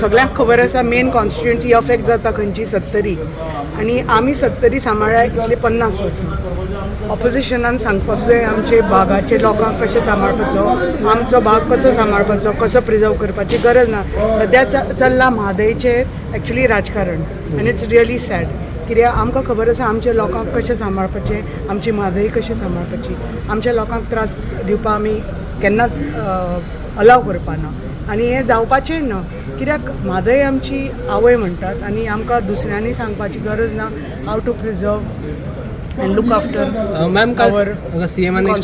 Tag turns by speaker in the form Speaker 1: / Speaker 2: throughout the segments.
Speaker 1: सगळ्यांक खबर आसा मेन कॉन्स्टिट्युएन्सी अफेक्ट जाता खंयची 70 आनी आमी 70 सांबाळ्या इतले 50 वर्सां ऑपोजिशनान सांगपाक जाय आमचे भागाचे लोकांक कशें सांबाळपाचो, आमचो भाग कसो सांबाळपाचो, कसो प्रिजर्व करपाची गरज ना. सद्या चल्ला म्हादयचेर एक्चुली राजकारण आनी इट्स रियली सॅड. कित्याक आमकां खबर आसा आमच्या लोकांक कशें सांबाळपाचें, आमची म्हादय कशी सांबाळपाची. आमच्या लोकांक त्रास दिवपा आमी केन्नाच अलाव करपाना आनी हें जावपाचें ना. कित्याक म्हादय आमची आवय म्हणटात आनी आमकां दुसऱ्यांनी सांगपाची गरज ना हाव to preserve and look after.
Speaker 2: Ma'am काल सीएमान एक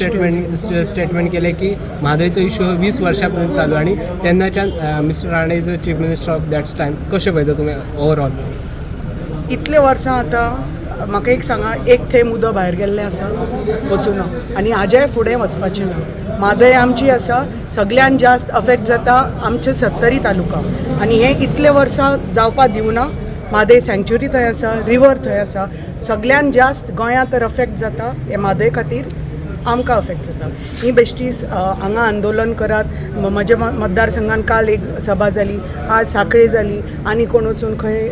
Speaker 2: स्टेटमेंट केले की म्हादयचो इश्यू 20 वर्षांपर्यंत चालू आणि तेन्नाच्यान mister Rane is chief minister of that time. कशें पळयता तुमी ओवरऑल
Speaker 1: इतले वर्सां आतां म्हाका एक सांगा, एक थेंब उदक भायर गेल्लें आसा वचूना आनी हाज्याय फुडें वचपाचें ना. म्हादय आमची आसा, सगळ्यान जास्त अफेक्ट जाता आमचे 70 तालुका आनी हें इतले वर्सां जावपा दिवना. म्हादय सँच्युरी थंय आसा, रिवर थंय आसा. सगळ्यान जास्त गोंयांत तर अफेक्ट जाता हे म्हादय खातीर आमकां अफेक्ट जाता. ही बेश्टीच हांगा आंदोलन करात. म्हज्या मतदारसंघान काल एक सभा जाली, आज सांखळे जाली, आनी कोण वचून खंय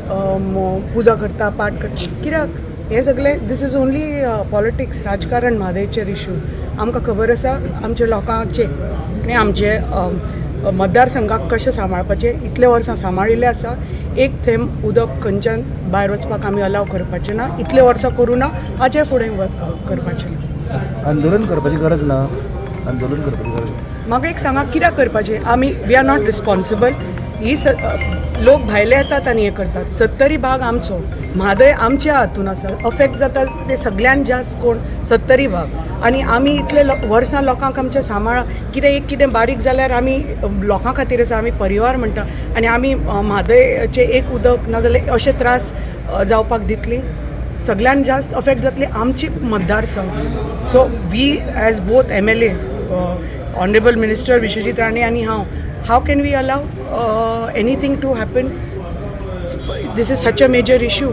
Speaker 1: पुजा करता, पाठ करता. कित्याक हे सगळें दीस इज ओन्ली पॉलिटिक्स, राजकारण. म्हादयचेर इश्यू आमकां खबर आसा आमच्या लोकांचे आनी आमचे मतदारसंघाक कशें सांबाळपाचें. इतले वर्सां सांबाळिल्लें आसा. एक थेंब उदक खंयच्यान भायर वचपाक आमी अलाव करपाचें ना. इतले वर्सां करूं ना, हाचे फुडें करपाचें ना.
Speaker 3: आंदोलन करपाची गरज ना. आंदोलन करपाची गरज ना.
Speaker 1: म्हाका एक सांगा कित्याक करपाचें. आमी वी आर नॉट रिस्पॉन्सिबल. ही लोक भायले येतात आनी हे करतात. 70 भाग आमचो, म्हादय आमच्या हातून आसा. अफेक्ट जाता ते सगळ्यान जास्त कोण 70 भाग आनी आमी इतले वर्सां लोकांक आमच्या सांबाळा. कितें बारीक जाल्यार आमी लोकां खातीर आसा. आमी परिवार म्हणटा आनी आमी म्हादयचे एक उदक नाजाल्यार अशे त्रास जावपाक दितली. सगळ्यान जास्त अफेक्ट जातली आमची मतदारसंघ. So we as both MLAs, honourable minister Vishwajit Rane आनी हाव can we allow anything to happen. This is such a major issue.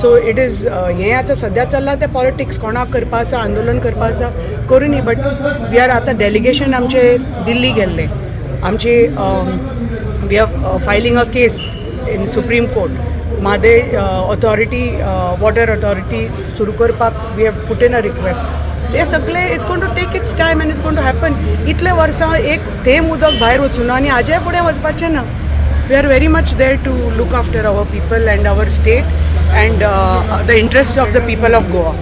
Speaker 1: So it is हें आतां सद्या चल्लां तें पॉलिटिक्स. कोणाक करपा आसा, आंदोलन करपा आसा करूं न्ही. बट वी आर आतां डेलिगेशन आमचे दिल्ली गेल्ले. आमचे we are filing a case in supreme court. Mhadei authority, water authority सुरू करपाक we have put in a request. हे सगळे it's going to take its time and it's going to happen. इतले वर्सां एक थेंब उदक भायर वचूं ना आनी हाजे फुडें वचपाचें ना. We are very much there to look after our people and our state and the interest of the people of Goa.